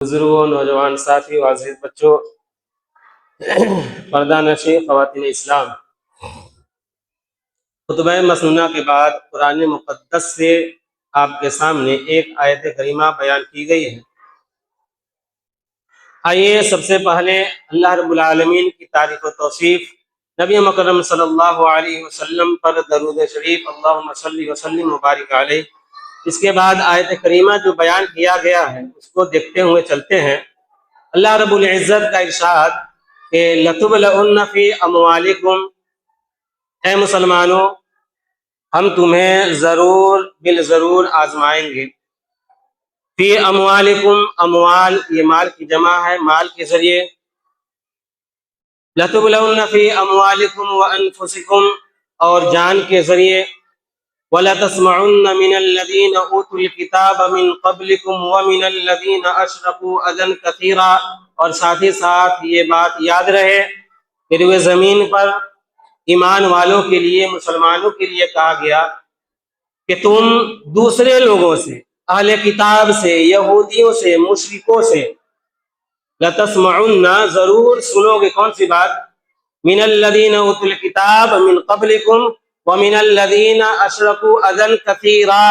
بزرگوں، نوجوان ساتھی، عزیز بچوں، پردہ نشی خواتین اسلام، خطبہ مسنونہ کے بعد قرآن مقدس سے آپ کے سامنے ایک آیت کریمہ بیان کی گئی ہے۔ آئیے سب سے پہلے اللہ رب العالمین کی تعریف و توصیف، نبی مکرم صلی اللہ علیہ وسلم پر درود شریف، اللہم صلی وسلم مبارک علیہ۔ اس کے بعد آیت کریمہ جو بیان کیا گیا ہے اس کو دیکھتے ہوئے چلتے ہیں۔ اللہ رب العزت کا ارشاد کہ لَتُبْلَؤُنَّ فِي أَمْوَالِكُمْ، اے مسلمانوں ہم تمہیں ضرور بالضرور آزمائیں گے۔ فی اموالکم، اموال یہ مال کی جمع ہے، مال کے ذریعے۔ لَتُبْلَؤُنَّ فِي أَمْوَالِكُمْ وَأَنفُسِكُمْ، اور جان کے ذریعے۔ وَلَتَسْمَعُنَّ مِنَ الَّذِينَ أُوتُوا الْكِتَابَ مِنْ قَبْلِكُمْ وَمِنَ الَّذِينَ أَشْرَكُوا أَذًى كَثِيرًا، اور ساتھ ہی ساتھ یہ بات یاد رہے کہ روئے زمین پر ایمان والوں کے لیے، مسلمانوں کے لیے کہا گیا کہ تم دوسرے لوگوں سے، اہل کتاب سے، یہودیوں سے، مشرکوں سے لَتَسْمَعُنَّ ضرور سنو گے۔ کون سی بات؟ مِنَ الَّذِينَ أُوتُوا الْكِتَابَ مِنْ قَبْلِكُمْ وَمِنَ الَّذِينَ أَشْرَكُوا أَذًى كَثِيرًا،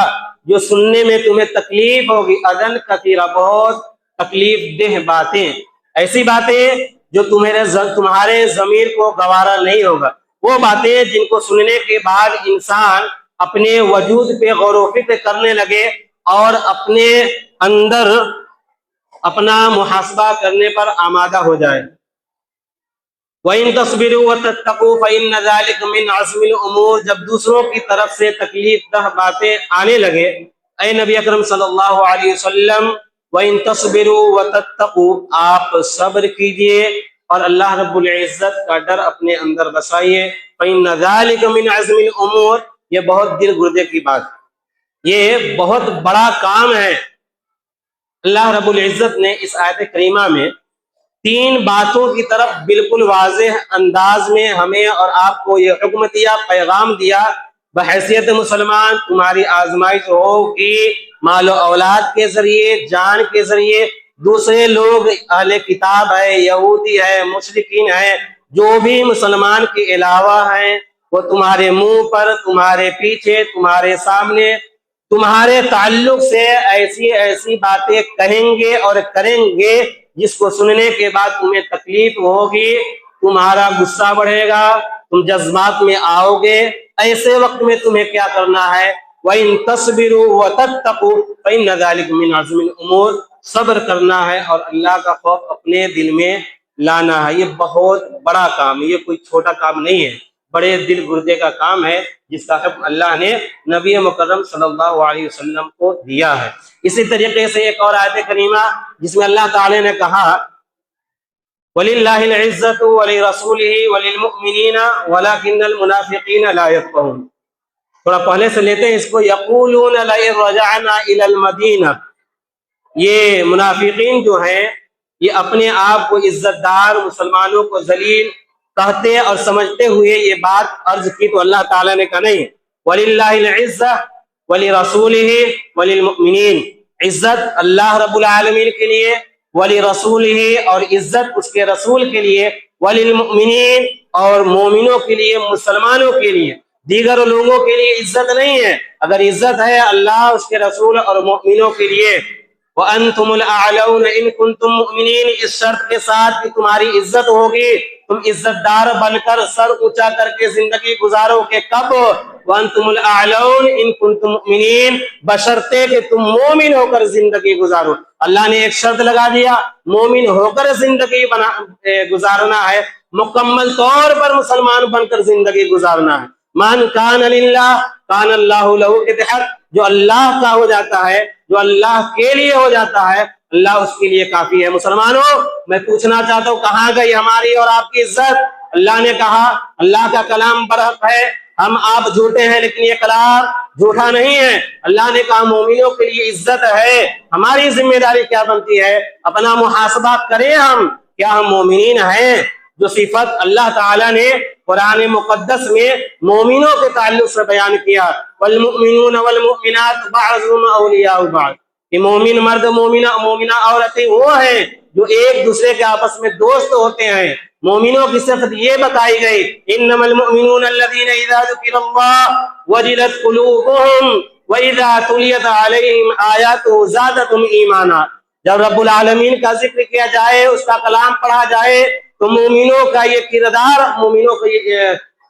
جو سننے میں تمہیں تکلیف ہوگی، اذًا کثیرا، بہت تکلیف دہ باتیں، ایسی باتیں جو تمہارے ضمیر کو گوارا نہیں ہوگا، وہ باتیں جن کو سننے کے بعد انسان اپنے وجود پہ غور و فکر کرنے لگے اور اپنے اندر اپنا محاسبہ کرنے پر آمادہ ہو جائے۔ وَإِن تَصْبِرُوا وَتَتَّقُوا فَإِنَّ ذَلِكَ مِنْ عَزْمِ الْأُمُورِ، جب دوسروں کی طرف سے تکلیف دہ باتیں آنے لگے، اے نبی اکرم صلی اللہ علیہ وسلم، وَإِن تَصْبِرُوا وَتَتَّقُوا، آپ صبر کیجئے اور اللہ رب العزت کا ڈر اپنے اندر بسائیے۔ فَإِنَّ ذَلِكَ مِنْ عَزْمِ الْأُمُورِ، یہ بہت دل گردے کی بات، یہ بہت بڑا کام ہے۔ اللہ رب العزت نے اس آیت کریمہ میں تین باتوں کی طرف بالکل واضح انداز میں ہمیں اور آپ کو یہ حکم دیا، پیغام دیا، بحیثیت مسلمان تمہاری آزمائش ہوگی مال و اولاد کے ذریعے، جان کے ذریعے۔ دوسرے لوگ اہل کتاب ہے، یہودی ہے، مشرکین ہے، جو بھی مسلمان کے علاوہ ہیں، وہ تمہارے منہ پر، تمہارے پیچھے، تمہارے سامنے تمہارے تعلق سے ایسی ایسی باتیں کہیں گے اور کریں گے جس کو سننے کے بعد تمہیں تکلیف ہوگی، تمہارا غصہ بڑھے گا، تم جذبات میں آؤ گے۔ ایسے وقت میں تمہیں کیا کرنا ہے؟ وَإِن تَصْبِرُوا وَتَتَّقُوا فَإِنَّ ذَلِكَ مِنْ عَزْمِ الْأُمُورِ، صبر کرنا ہے اور اللہ کا خوف اپنے دل میں لانا ہے۔ یہ بہت بڑا کام ہے، یہ کوئی چھوٹا کام نہیں ہے، بڑے دل گردے کا کام ہے جس کا حکم اللہ نے نبی مکرم صلی اللہ علیہ وسلم کو دیا ہے۔ اسی طریقے سے ایک اور آیت کریمہ جس میں اللہ تعالی نے کہا وَلِلَّهِ الْعِزَّةُ وَلِرَسُولِهِ وَلِلْمُؤْمِنِينَ وَلَكِنَّ الْمُنَافِقِينَ لَا يَفْقَهُونَ، تھوڑا پہلے سے لیتے ہیں اس کو۔ يَقُولُونَ لَئِن رَجَعْنَا إِلَى الْمَدِينَةِ، یہ منافقین جو ہیں یہ اپنے آپ کو عزت دار، مسلمانوں کو ذلیل کہتے اور سمجھتے ہوئے یہ بات عرض کی تو اللہ تعالیٰ نے کہا نہیں، وَلِلَّهِ الْعِزَّةُ وَلِرَسُولِهِ وَلِلْمُؤْمِنِينَ، عزت اللہ رب العالمین کے لیے، وَلِرَسُولِهِ اور عزت اس کے رسول کے لیے، وَلِلْمُؤْمِنِينَ اور مومنوں کے لیے، مسلمانوں کے لیے، دیگر لوگوں کے لیے عزت نہیں ہے۔ اگر عزت ہے اللہ، اس کے رسول اور مومنوں کے لیے۔ وَأَنْتُمُ الْأَعْلَوْنَ إِن كُنتُم مُؤْمِنِينَ، اس شرط کے ساتھ کہ تمہاری عزت ہوگی، تم عزت دار بن کر سر اونچا کر کے زندگی گزارو کہ کب؟ وَأَنْتُمُ الْأَعْلَوْنَ إِن كُنتُم مُؤْمِنِينَ، بشرطے کہ تم مومن ہو کر زندگی گزارو۔ اللہ نے ایک شرط لگا دیا، مومن ہو کر زندگی گزارنا ہے، مکمل طور پر مسلمان بن کر زندگی گزارنا ہے۔ مَن كَانَ لِلَّهِ كَانَ اللَّهُ لَهُ کے تحت جو اللہ کا ہو جاتا ہے، جو اللہ کے لیے ہو جاتا ہے، اللہ اس کے لیے کافی ہے۔ مسلمانوں میں پوچھنا چاہتا ہوں کہاں گئی ہماری اور آپ کی عزت؟ اللہ نے کہا، اللہ کا کلام برحق ہے، ہم آپ جھوٹے ہیں لیکن یہ کلام جھوٹا نہیں ہے۔ اللہ نے کہا مومنوں کے لیے عزت ہے، ہماری ذمہ داری کیا بنتی ہے؟ اپنا محاسبہ کریں ہم، کیا ہم مومنین ہیں؟ جو صفت اللہ تعالیٰ نے قرآن مقدس میں مومنوں کے تعلق سے بیان کیا، والمؤمنون والمؤمنات بعضهم اولیاء بعض، کہ مومن مرد مومنہ عورتیں وہ ہیں جو ایک دوسرے کے آپس میں دوست ہوتے ہیں. مومنوں کی صفت یہ بتائی گئی انما المؤمنون الذين اذا ذكر الله وجلت قلوبهم واذا تليت عليهم آياته زادتهم ایمانا. جب رب العالمین کا ذکر کیا جائے، اس کا کلام پڑھا جائے تو مومنوں کا یہ کردار، مومنوں کا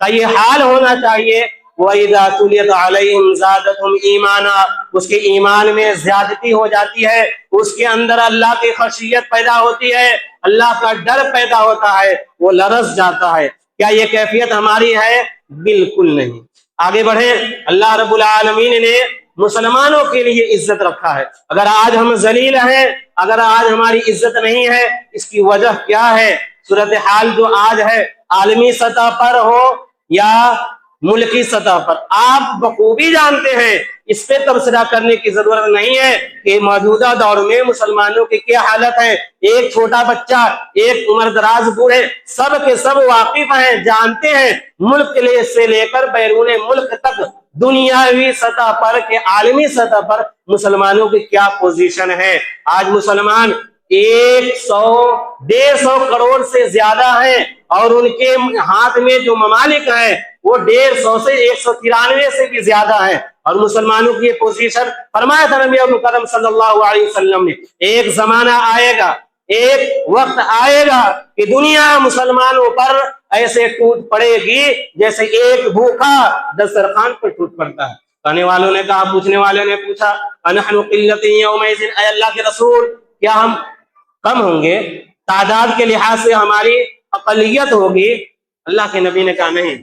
یہ حال ہونا چاہیے. وَإِذَا تُلِيَتْ عَلَيْهِمْ زَادَتْهُمْ ایمانا، اس کے ایمان میں زیادتی ہو جاتی ہے، اس کے اندر اللہ کی خشیت پیدا ہوتی ہے، اللہ کا ڈر پیدا ہوتا ہے، وہ لرز جاتا ہے. کیا یہ کیفیت ہماری ہے؟ بالکل نہیں. آگے بڑھیں. اللہ رب العالمین نے مسلمانوں کے لیے عزت رکھا ہے. اگر آج ہم ذلیل ہیں، اگر آج ہماری عزت نہیں ہے، اس کی وجہ کیا ہے؟ صورتحال جو آج ہے، عالمی سطح پر ہو یا ملکی سطح پر، آپ بخوبی جانتے ہیں. اس پہ تبصرہ کرنے کی ضرورت نہیں ہے کہ موجودہ دور میں مسلمانوں کی کیا حالت ہے. ایک چھوٹا بچہ، ایک عمر دراز بوڑھے، سب کے سب واقف ہیں، جانتے ہیں ملک سے لے کر بیرون ملک تک، دنیاوی سطح پر کہ عالمی سطح پر مسلمانوں کی کیا پوزیشن ہے. آج مسلمان 100-150 کروڑ سے زیادہ ہیں، اور ان کے ہاتھ میں جو ممالک ہیں وہ 150 سے 193 سے بھی زیادہ ہیں. اور مسلمانوں کی یہ پوزیشن فرمایا تھا نبی مکرم صلی اللہ علیہ وسلم نے، ایک زمانہ آئے گا، ایک وقت آئے گا کہ دنیا مسلمانوں پر ایسے ٹوٹ پڑے گی جیسے ایک بھوکا دسترخوان پر ٹوٹ پڑتا ہے. کہنے والوں نے کہا، پوچھنے والے نے پوچھا، انحن قلۃ یومئذ، اے اللہ کے رسول، کیا ہم کم ہوں گے؟ تعداد کے لحاظ سے ہماری اقلیت ہوگی؟ اللہ کے نبی نے کہا نہیں،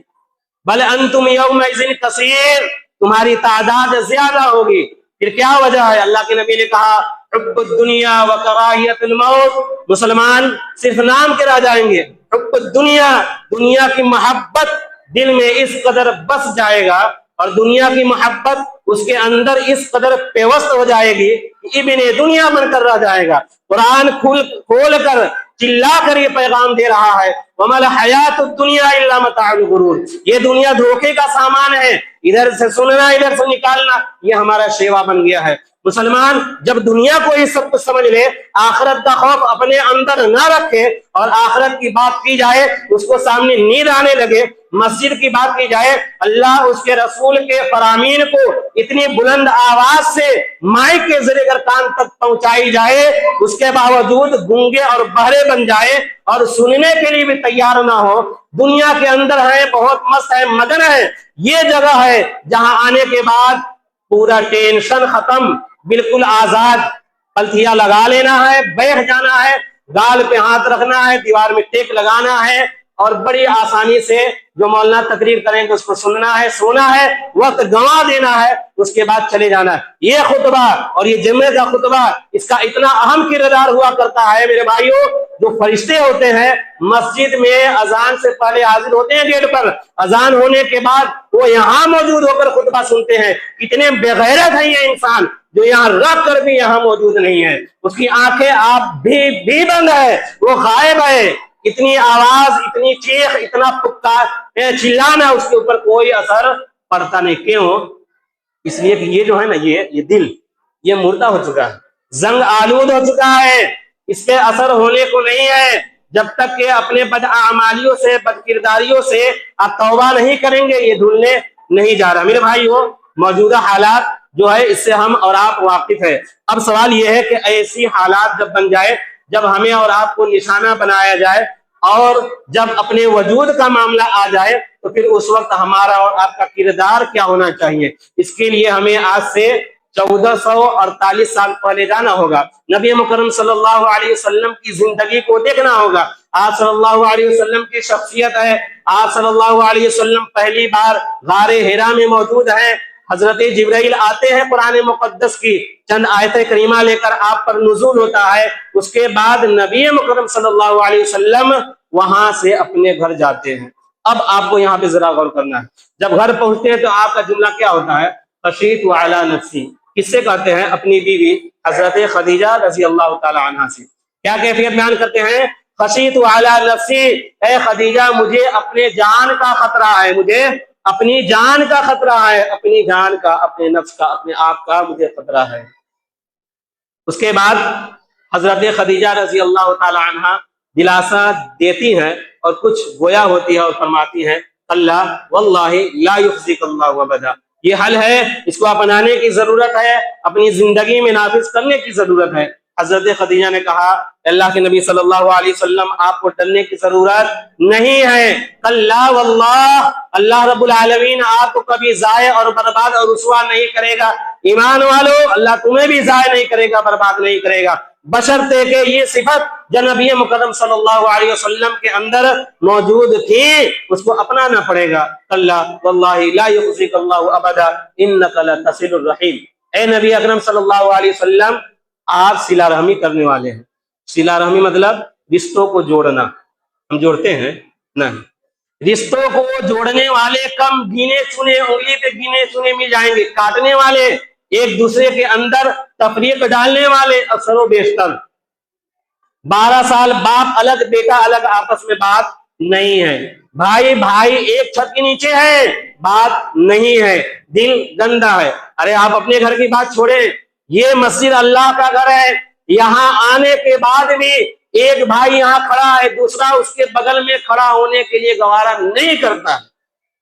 بل انتم یومئذ کثیر، تمہاری تعداد زیادہ ہوگی. پھر کیا وجہ ہے؟ اللہ کے نبی نے کہا حب الدنیا و کراہیت الموت. مسلمان صرف نام کے رہ جائیں گے. حب الدنیا، دنیا کی محبت دل میں اس قدر بس جائے گا، اور دنیا کی محبت اس کے اندر اس قدر پیوست ہو جائے گی کہ ابن دنیا بن کر رہ جائے گا. قرآن کھول کر چلا کر یہ پیغام دے رہا ہے، وَمَا الْحَيَاةُ الدُّنْيَا إِلَّا مَتَاعُ الْغُرُورِ، یہ دنیا دھوکے کا سامان ہے، ادھر سے سننا ادھر سے نکالنا، یہ ہمارا شیوا بن گیا ہے. مسلمان جب دنیا کو یہ سب کچھ سمجھ لے، آخرت کا خوف اپنے اندر نہ رکھے، اور آخرت کی بات کی جائے اس کو سامنے نیند آنے لگے، مسجد کی بات کی جائے، اللہ اس کے رسول کے فرامین کو اتنی بلند آواز سے مائک کے ذریعے اگر کان تک پہنچائی جائے، اس کے باوجود گونگے اور بہرے بن جائے اور سننے کے لیے بھی تیار نہ ہو. دنیا کے اندر ہے، بہت مست ہے، مگن ہے. یہ جگہ ہے جہاں آنے کے بعد پورا ٹینشن ختم، بالکل آزاد، پلتھیا لگا لینا ہے، بیٹھ جانا ہے، گال پہ ہاتھ رکھنا ہے، دیوار میں ٹیک لگانا ہے، اور بڑی آسانی سے جو مولانا تقریر کریں گے اس کو سننا ہے، سونا ہے، وقت گنوا دینا ہے، اس کے بعد چلے جانا ہے. یہ خطبہ اور یہ جمعے کا خطبہ، اس کا اتنا اہم کردار ہوا کرتا ہے میرے بھائیوں. جو فرشتے ہوتے ہیں مسجد میں اذان سے پہلے حاضر ہوتے ہیں گیٹ پر، اذان ہونے کے بعد وہ یہاں موجود ہو کر خطبہ سنتے ہیں. کتنے بغیرت ہیں یہ انسان جو یہاں رکھ کر بھی یہاں موجود نہیں ہے. اس کی آنکھیں آپ بھی بند ہے، وہ غائب ہے. اتنی آواز، اتنی چیخ، اتنا پکار چلانا، اس کے اوپر کوئی اثر پڑتا نہیں. کیوں؟ اس لیے کہ یہ جو ہے نا، یہ دل یہ مردہ ہو چکا ہے، زنگ آلود ہو چکا ہے، اس پہ اثر ہونے کو نہیں ہے. جب تک کہ اپنے بدعمالیوں سے، بد کرداریوں سے آپ توبہ نہیں کریں گے، یہ دھلنے نہیں جا رہا. میرے بھائیو، موجودہ حالات جو ہے اس سے ہم اور آپ واقف ہے. اب سوال یہ ہے کہ ایسی حالات جب بن جائے، جب ہمیں اور آپ کو نشانہ بنایا جائے، اور جب اپنے وجود کا معاملہ آ جائے، تو پھر اس وقت ہمارا اور آپ کا کردار کیا ہونا چاہیے؟ اس کے لیے ہمیں آج سے 1448 سال پہلے جانا ہوگا. نبی مکرم صلی اللہ علیہ وسلم کی زندگی کو دیکھنا ہوگا. آپ صلی اللہ علیہ وسلم کی شخصیت ہے، آپ صلی اللہ علیہ وسلم پہلی بار غار حرا میں موجود ہیں. حضرت جبرائیل آتے ہیں، قرآن مقدس کی چند آیت کریمہ لے کر آپ پر نزول ہوتا ہے. اس کے بعد نبی مکرم صلی اللہ علیہ وسلم وہاں سے اپنے گھر جاتے ہیں. اب آپ کو یہاں پہ ذرا غور کرنا ہے. جب گھر پہنچتے ہیں تو آپ کا جملہ کیا ہوتا ہے؟ خشیت علی نفسی. کس سے کہتے ہیں؟ اپنی بیوی حضرت خدیجہ رضی اللہ تعالی عنہا سے. کیا کیفیت بیان کرتے ہیں؟ خشیت علی نفسی، اے خدیجہ مجھے اپنے جان کا خطرہ ہے، مجھے اپنی جان کا خطرہ ہے، اپنی جان کا، اپنے نفس کا، اپنے آپ کا مجھے خطرہ ہے. اس کے بعد حضرت خدیجہ رضی اللہ تعالی عنہ دلاسا دیتی ہیں اور کچھ گویا ہوتی ہے اور فرماتی ہیں اللہ واللہ لا یخزیک اللہ ابدا، یہ حل ہے، اس کو اپنانے کی ضرورت ہے، اپنی زندگی میں نافذ کرنے کی ضرورت ہے۔ حضرت خدیجہ نے کہا اللہ کے نبی صلی اللہ علیہ وسلم آپ کو ڈرنے کی ضرورت نہیں ہے، اللہ واللہ اللہ رب العالمین آپ کو کبھی ضائع اور برباد اور رسوا نہیں کرے گا، ایمان والو اللہ تمہیں بھی ضائع نہیں کرے گا، برباد نہیں کرے گا، بشرطے کہ یہ صفت جو نبی مکرم صلی اللہ علیہ وسلم کے اندر موجود تھی اس کو اپنانا پڑے گا۔ اللہ واللہ لا یخزیک اللہ ابدا انک لتصل الرحیم، اے نبی اکرم صلی اللہ علیہ وسلم آپ صلہ رحمی کرنے والے ہیں۔ صلہ رحمی مطلب رشتوں کو جوڑنا، ہم جوڑتے ہیں نہیں، رشتوں کو جوڑنے والے کم گنے چنے، انگلی پہ گنے چنے مل جائیں گے، کاٹنے والے، ایک دوسرے کے اندر تفریق ڈالنے والے اکثر و بیشتر 12 سال باپ الگ بیٹا الگ، آپس میں بات نہیں ہے، بھائی بھائی ایک چھت کے نیچے ہے، بات نہیں ہے، دل گندا ہے۔ ارے آپ اپنے گھر کی بات چھوڑیں، یہ مسجد اللہ کا گھر ہے، یہاں آنے کے بعد بھی ایک بھائی یہاں کھڑا ہے، دوسرا اس کے بغل میں کھڑا ہونے کے لیے گوارا نہیں کرتا،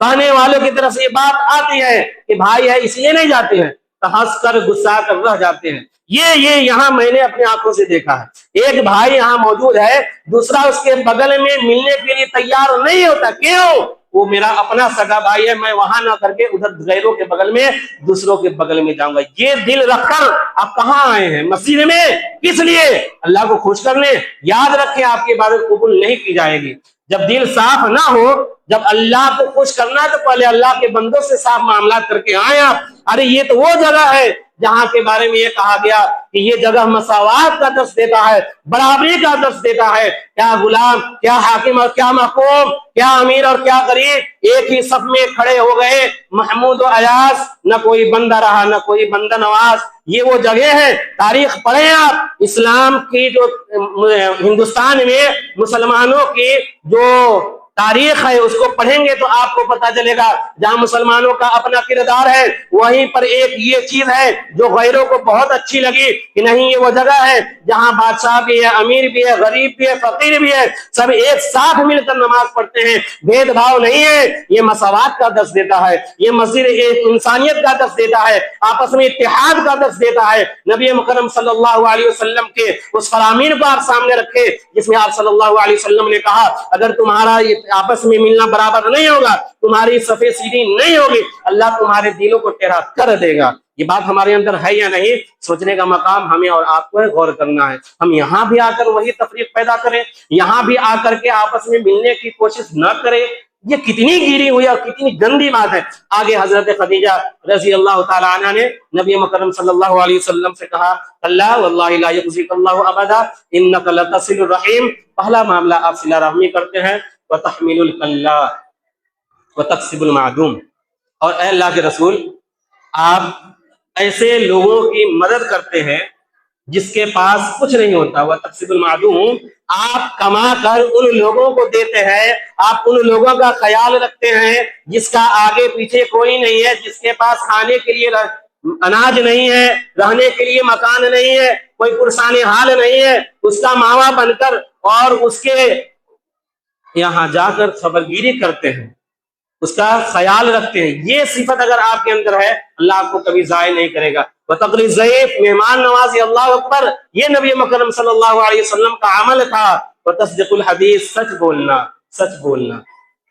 کہنے والوں کی طرف سے یہ بات آتی ہے کہ بھائی ہے اس لیے نہیں جاتے ہیں، ہنس کر غصہ کر رہ جاتے ہیں۔ یہ یہاں میں نے اپنی آنکھوں سے دیکھا ہے، ایک بھائی یہاں موجود ہے، دوسرا اس کے بغل میں ملنے کے لیے تیار نہیں ہوتا، کیوں؟ وہ میرا اپنا سگا بھائی ہے، میں وہاں نہ کر کے ادھر غیروں کے بغل میں دوسروں کے بغل میں جاؤں گا۔ یہ دل رکھ کر آپ کہاں آئے ہیں مسجد میں؟ کس لیے؟ اللہ کو خوش کرنے؟ یاد رکھیں آپ کی عبادت قبول نہیں کی جائے گی جب دل صاف نہ ہو۔ جب اللہ کو خوش کرنا تو پہلے اللہ کے بندوں سے صاف معاملات کر کے آئے آپ۔ ارے یہ تو وہ جگہ ہے جہاں کے بارے میں یہ کہا گیا کہ یہ جگہ مساوات کا درس دیتا ہے، برابری کا درس دیتا ہے، کیا غلام، کیا حاکم اور کیا محکوم، کیا امیر اور کیا غریب ایک ہی صف میں کھڑے ہو گئے، محمود و ایاز، نہ کوئی بندہ رہا نہ کوئی بندہ نواز۔ یہ وہ جگہ ہے، تاریخ پڑھیں آپ، اسلام کی جو ہندوستان میں مسلمانوں کی جو تاریخ ہے اس کو پڑھیں گے تو آپ کو پتا چلے گا جہاں مسلمانوں کا اپنا کردار ہے وہیں پر ایک یہ چیز ہے جو غیروں کو بہت اچھی لگی کہ نہیں یہ وہ جگہ ہے جہاں بادشاہ بھی ہے، امیر بھی ہے، غریب بھی ہے، فقیر بھی ہے، سب ایک ساتھ مل کر نماز پڑھتے ہیں، بھید بھاؤ نہیں ہے۔ یہ مساوات کا درس دیتا ہے، یہ مسجد ایک انسانیت کا درس دیتا ہے، آپس میں اتحاد کا درس دیتا ہے۔ نبی مکرم صلی اللہ علیہ وسلم کے اس فرامین کو آپ سامنے رکھے جس میں آپ صلی اللہ علیہ وسلم نے کہا اگر تمہارا آپس میں ملنا برابر نہیں ہوگا، تمہاری صفے سیدھی نہیں ہوگی، اللہ تمہارے دلوں کو ٹیڑھا کر دے گا۔ یہ بات ہمارے اندر ہے یا نہیں؟ سوچنے کا مقام ہمیں اور آپ کو غور کرنا ہے۔ ہم یہاں بھی آ کر وہی تفریق پیدا کریں، یہاں بھی آ کر کے آپس میں ملنے کی کوشش نہ کریں، یہ کتنی گیری ہوئی اور کتنی گندی بات ہے۔ آگے حضرت خدیجہ رضی اللہ تعالی عنہ نے نبی مکرم صلی اللہ علیہ وسلم سے کہا اللہ واللہ لا یخزیک اللہ ابدا انک لتصل الرحیم۔ پہلا معاملہ آپ صلہ رحمی کرتے ہیں، وتحمل الکلہ وتکسب المعدوم، اور اے اللہ کے رسول آپ ایسے لوگوں کی مدد کرتے ہیں جس کے پاس کچھ نہیں ہوتا، وتکسب المعدوم، آپ کما کر ان لوگوں کو دیتے ہیں، آپ ان لوگوں کا خیال رکھتے ہیں جس کا آگے پیچھے کوئی نہیں ہے، جس کے پاس کھانے کے لیے اناج نہیں ہے، رہنے کے لیے مکان نہیں ہے، کوئی پرسان حال نہیں ہے، اس کا ماوا بن کر اور اس کے یہاں جا کر خبرگیری کرتے ہیں، اس کا خیال رکھتے ہیں۔ یہ صفت اگر آپ کے اندر ہے اللہ آپ کو کبھی ضائع نہیں کرے گا۔ وتقری ضیف، مہمان نوازی، اللہ اکبر، یہ نبی مکرم صلی اللہ علیہ وسلم کا عمل تھا۔ وتصدیق الحدیث، سچ بولنا، سچ بولنا،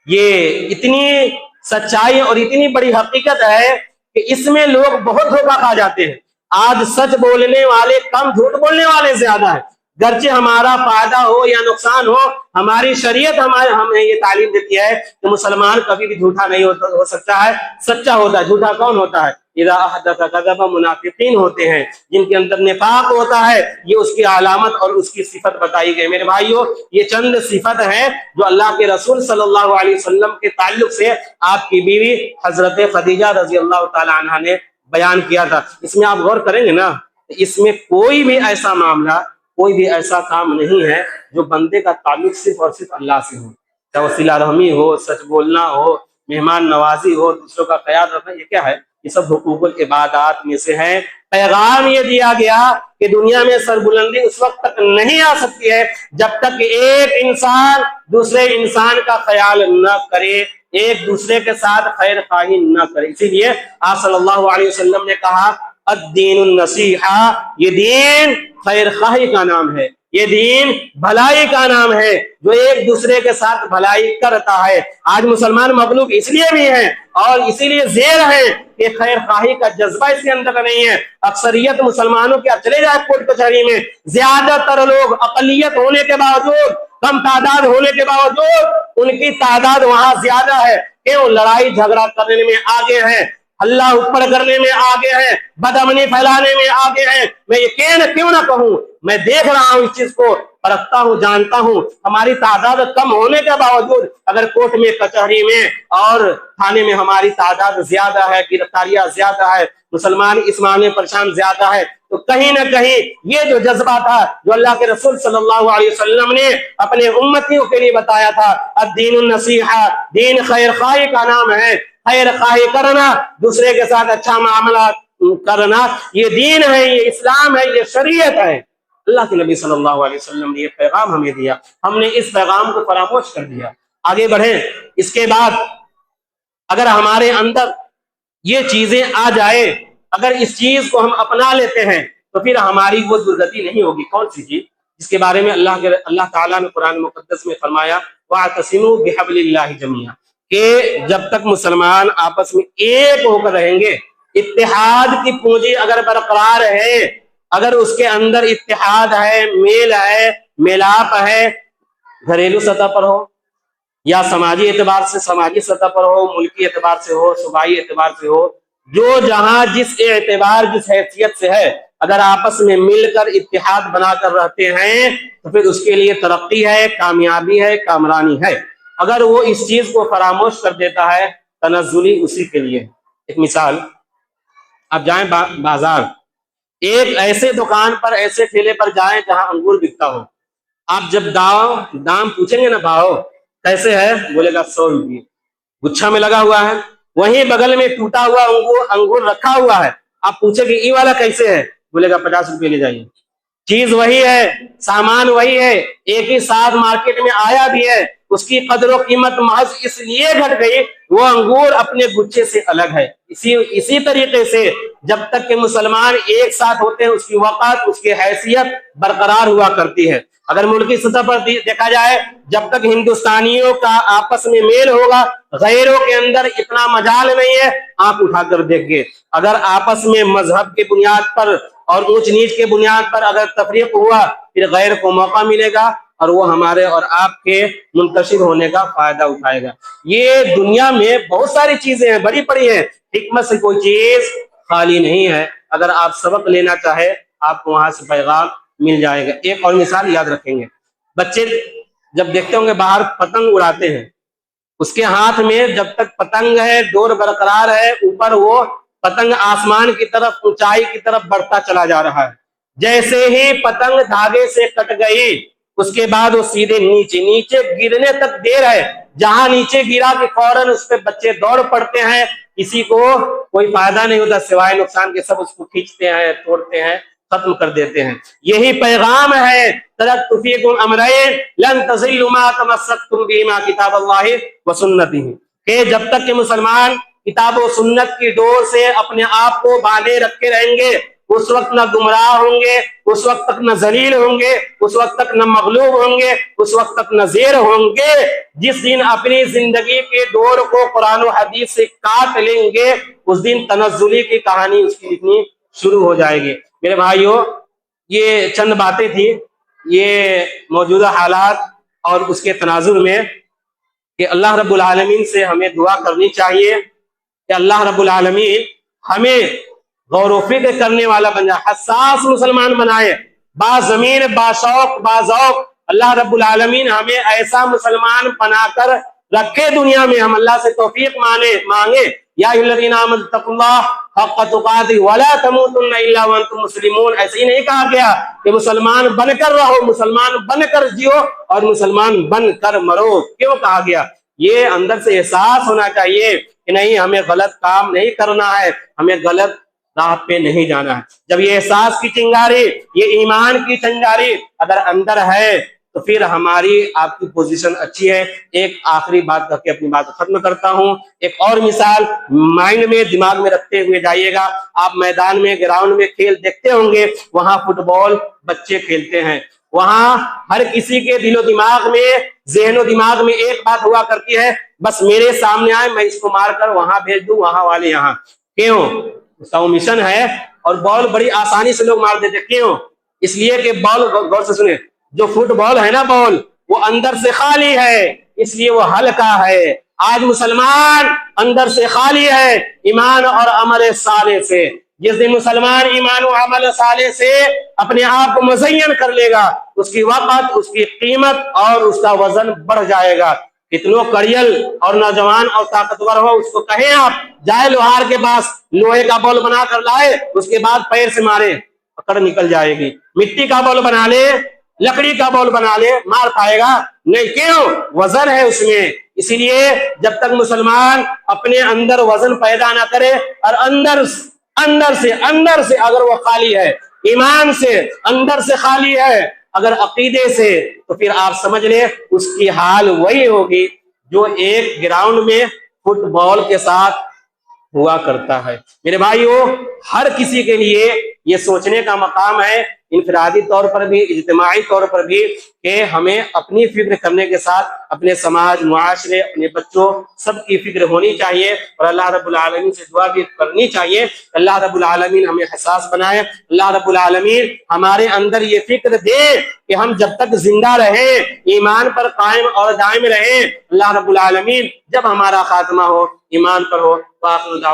یہ اتنی سچائی اور اتنی بڑی حقیقت ہے کہ اس میں لوگ بہت دھوکہ کھا جاتے ہیں۔ آج سچ بولنے والے کم، جھوٹ بولنے والے زیادہ ہیں۔ گرچہ ہمارا فائدہ ہو یا نقصان ہو، ہماری شریعت ہمیں یہ تعلیم دیتی ہے کہ مسلمان کبھی بھی جھوٹا نہیں ہو سکتا ہے، سچا ہوتا ہے۔ جھوٹا کون ہوتا ہے؟ اذا احدث کذب، منافقین ہوتے ہیں جن کے اندر نفاق ہوتا ہے، یہ اس کی علامت اور اس کی صفت بتائی گئی۔ میرے بھائیو، یہ چند صفت ہیں جو اللہ کے رسول صلی اللہ علیہ وسلم کے تعلق سے آپ کی بیوی حضرت خدیجہ رضی اللہ تعالی عنہا نے بیان کیا تھا۔ اس میں آپ غور کریں گے نا، اس میں کوئی بھی ایسا معاملہ، کوئی بھی ایسا کام نہیں ہے جو بندے کا تعلق صرف اور صرف اللہ سے ہو، چاہے وہ صلہ رحمی ہو، سچ بولنا ہو، مہمان نوازی ہو، دوسروں کا خیال رکھنا، یہ کیا ہے؟ یہ سب حقوق العبادات میں سے ہے۔ پیغام یہ دیا گیا کہ دنیا میں سربلندی اس وقت تک نہیں آ سکتی ہے جب تک کہ ایک انسان دوسرے انسان کا خیال نہ کرے، ایک دوسرے کے ساتھ خیر خواہی نہ کرے۔ اسی لیے آپ صلی اللہ علیہ وسلم نے کہا الدین النصیحہ، یہ دین خیر خواہی کا نام ہے، یہ دین بھلائی کا نام ہے، جو ایک دوسرے کے ساتھ بھلائی کرتا ہے۔ آج مسلمان مغلوب اس لیے بھی ہیں اور اسی لیے زیر ہیں کہ خیر خواہی کا جذبہ اس کے اندر نہیں ہے۔ اکثریت مسلمانوں کے چلے جائے کورٹ کچہری میں، زیادہ تر لوگ اقلیت ہونے کے باوجود، کم تعداد ہونے کے باوجود ان کی تعداد وہاں زیادہ ہے، کیوں؟ لڑائی جھگڑا کرنے میں آگے ہیں، اللہ اوپر کرنے میں آگے ہیں، بدامنی پھیلانے میں آگے ہیں۔ میں یہ کیوں نہ کہوں، میں دیکھ رہا ہوں اس چیز کو، پرکھتا ہوں، جانتا ہوں۔ ہماری تعداد کم ہونے کے باوجود اگر کورٹ میں، کچہری میں اور تھانے میں ہماری تعداد زیادہ ہے، گرفتاریاں زیادہ ہے، مسلمان اس معاملے میں پریشان زیادہ ہے، تو کہیں نہ کہیں یہ جو جذبہ تھا جو اللہ کے رسول صلی اللہ علیہ وسلم نے اپنے امتیوں کے لیے بتایا تھا، الدین النصیحہ، دین خیر خواہی کا نام ہے، خیر خواہی کرنا، دوسرے کے ساتھ اچھا معاملہ کرنا، یہ دین ہے، یہ اسلام ہے، یہ شریعت ہے۔ اللہ کے نبی صلی اللہ علیہ وسلم نے یہ پیغام ہمیں دیا، ہم نے اس پیغام کو فراموش کر دیا۔ آگے بڑھیں، اس کے بعد اگر ہمارے اندر یہ چیزیں آ جائے، اگر اس چیز کو ہم اپنا لیتے ہیں تو پھر ہماری وہ درگتی نہیں ہوگی۔ کون سی چیز؟ جس کے بارے میں اللہ تعالیٰ نے قرآن مقدس میں فرمایا وَاعْتَصِمُوا بِحَبْلِ اللَّهِ جَمِيعًا، کہ جب تک مسلمان آپس میں ایک ہو کر رہیں گے، اتحاد کی پونجی اگر برقرار ہے، اگر اس کے اندر اتحاد ہے، میل ہے، میلاپ ہے، گھریلو سطح پر ہو یا سماجی اعتبار سے، سماجی سطح پر ہو، ملکی اعتبار سے ہو، صوبائی اعتبار سے ہو، جو جہاں جس اعتبار جس حیثیت سے ہے، اگر آپس میں مل کر اتحاد بنا کر رہتے ہیں تو پھر اس کے لیے ترقی ہے، کامیابی ہے، کامرانی ہے۔ اگر وہ اس چیز کو فراموش کر دیتا ہے، تنزلی اسی کے لیے۔ ایک مثال، آپ جائیں بازار، ایک ایسے دکان پر، ایسے ٹھیلے پر جائیں جہاں انگور بکتا ہو، آپ جب دام پوچھیں گے نا، بھاؤ کیسے ہے، بولے گا 100 روپئے، گچھا میں لگا ہوا ہے۔ وہیں بغل میں ٹوٹا ہوا انگور رکھا ہوا ہے، آپ پوچھیں کہ ای والا کیسے ہے، بولے گا 50 روپئے لے جائیے۔ چیز وہی ہے، سامان وہی ہے، ایک ہی ساتھ مارکیٹ میں آیا بھی ہے، اس کی قدر و قیمت محض اس لیے گھٹ گئی وہ انگور اپنے گچھے سے الگ ہے۔ اسی طریقے سے جب تک کہ مسلمان ایک ساتھ ہوتے ہیں، اس کی وقت، اس کی حیثیت برقرار ہوا کرتی ہے۔ اگر ملکی سطح پر دیکھا جائے، جب تک ہندوستانیوں کا آپس میں میل ہوگا، غیروں کے اندر اتنا مجال نہیں ہے، آپ اٹھا کر دیکھیں، اگر آپس میں مذہب کی بنیاد پر اور اونچ نیچ کے بنیاد پر اگر تفریق ہوا، پھر غیر کو موقع ملے گا اور وہ ہمارے اور آپ کے منتشر ہونے کا فائدہ اٹھائے گا۔ یہ دنیا میں بہت ساری چیزیں ہیں، بڑی بڑی ہیں، حکمت سے کوئی چیز خالی نہیں ہے۔ اگر آپ سبق لینا چاہے، آپ کو وہاں سے پیغام مل جائے گا۔ ایک اور مثال یاد رکھیں گے، بچے جب دیکھتے ہوں گے باہر پتنگ اڑاتے ہیں، اس کے ہاتھ میں جب تک پتنگ ہے، ڈور برقرار ہے، اوپر وہ پتنگ آسمان کی طرف، اونچائی کی طرف بڑھتا چلا جا رہا ہے۔ جیسے ہی پتنگ دھاگے سے کٹ گئی، اس کے بعد وہ سیدھے نیچے گرنے تک دیر ہے، جہاں نیچے گرا کہ فوراً اس پہ بچے دوڑ پڑتے ہیں، کسی کو کوئی فائدہ نہیں ہوتا سوائے نقصان کے، سب اس کو کھینچتے ہیں، توڑتے ہیں، ختم کر دیتے ہیں۔ یہی پیغام ہے ترکت فیکم امرین لن تضلوا ما تمسکتم بہما کتاب اللہ وسنتہ، کہ جب تک کہ مسلمان کتاب و سنت کی ڈور سے اپنے آپ کو باندھے رکھے رہیں گے، اس وقت نہ گمراہ ہوں گے، اس وقت تک نہ ذلیل ہوں گے، اس وقت تک نہ مغلوب ہوں گے، اس وقت تک نہ زیر ہوں گے۔ جس دن اپنی زندگی کے ڈور کو قرآن و حدیث سے کاٹ لیں گے، اس دن تنزلی کی کہانی اس کی لکھنی شروع ہو جائے گی۔ میرے بھائیوں، یہ چند باتیں تھی، یہ موجودہ حالات اور اس کے تناظر میں کہ اللہ رب العالمین سے ہمیں دعا کرنی چاہیے کہ اللہ رب العالمین ہمیں غور و فکر کرنے والا بن جائے، حساس مسلمان بنائے، باضمیر، باشوق، باذوق۔ اللہ رب العالمین ہمیں ایسا مسلمان بنا کر رکھے دنیا میں، ہم اللہ سے توفیق مانگے۔ یا ایھا الذین آمنوا اتقوا اللہ حق تقاتہ ولا تموتن الا وانتم مسلمون۔ ایسے ہی نہیں کہا گیا کہ مسلمان بن کر رہو، مسلمان بن کر جیو اور مسلمان بن کر مرو، کیوں کہا گیا؟ یہ اندر سے احساس ہونا چاہیے کہ نہیں ہمیں غلط کام نہیں کرنا ہے، ہمیں غلط راہ پہ نہیں جانا ہے۔ جب یہ احساس کی چنگاری، یہ ایمان کی چنگاری اگر اندر ہے تو پھر ہماری آپ کی پوزیشن اچھی ہے۔ ایک آخری بات کر کے اپنی بات ختم کرتا ہوں۔ ایک اور مثال مائنڈ میں، دماغ میں رکھتے ہوئے جائیے گا۔ آپ میدان میں، گراؤنڈ میں کھیل دیکھتے ہوں گے، وہاں فٹ بال بچے کھیلتے ہیں، وہاں ہر کسی کے دل و دماغ میں، ذہن و دماغ میں ایک بات ہوا کرتی ہے، بس میرے سامنے آئے میں اس کو مار کر وہاں بھیج دوں، وہاں والے یہاں۔ کیوں؟ اس کا وہ مشن ہے، اور بال بڑی آسانی سے لوگ مار دیتے۔ کیوں؟ اس لیے کہ بال، غور سے سنیں، جو فٹ بال ہے نا بال، وہ اندر سے خالی ہے، اس لیے وہ ہلکا ہے۔ آج مسلمان اندر سے خالی ہے ایمان اور عمل صالح سے۔ جس دن مسلمان ایمان و عمل صالح سے اپنے آپ کو مزین کر لے گا، اس کی وقت، اس کی قیمت اور اس کا وزن بڑھ جائے گا۔ کتنوں کڑیل اور نوجوان اور طاقتور ہو، اس کو کہیں آپ جائے لوہار کے پاس، لوہے کا بال بنا کر لائے، اس کے بعد پیر سے مارے، پکڑ نکل جائے گی۔ مٹی کا بال بنا لے، لکڑی کا بال بنا لے، مار پائے گا نہیں۔ کیوں؟ وزن ہے اس میں۔ اسی لیے جب تک مسلمان اپنے اندر وزن پیدا نہ کرے، اور اندر سے اگر وہ خالی ہے، ایمان سے اندر سے خالی ہے، اگر عقیدے سے، تو پھر آپ سمجھ لیں اس کی حال وہی ہوگی جو ایک گراؤنڈ میں فٹ بال کے ساتھ ہوا کرتا ہے۔ میرے بھائیو، ہر کسی کے لیے یہ سوچنے کا مقام ہے، انفرادی طور پر بھی، اجتماعی طور پر بھی، کہ ہمیں اپنی فکر کرنے کے ساتھ اپنے سماج، معاشرے، اپنے بچوں، سب کی فکر ہونی چاہیے، اور اللہ رب العالمین سے دعا بھی کرنی چاہیے۔ اللہ رب العالمین ہمیں حساس بنائے، اللہ رب العالمین ہمارے اندر یہ فکر دے کہ ہم جب تک زندہ رہیں، ایمان پر قائم اور دائم رہیں۔ اللہ رب العالمین جب ہمارا خاتمہ ہو، ایمان پر ہو، وآخر دعوانا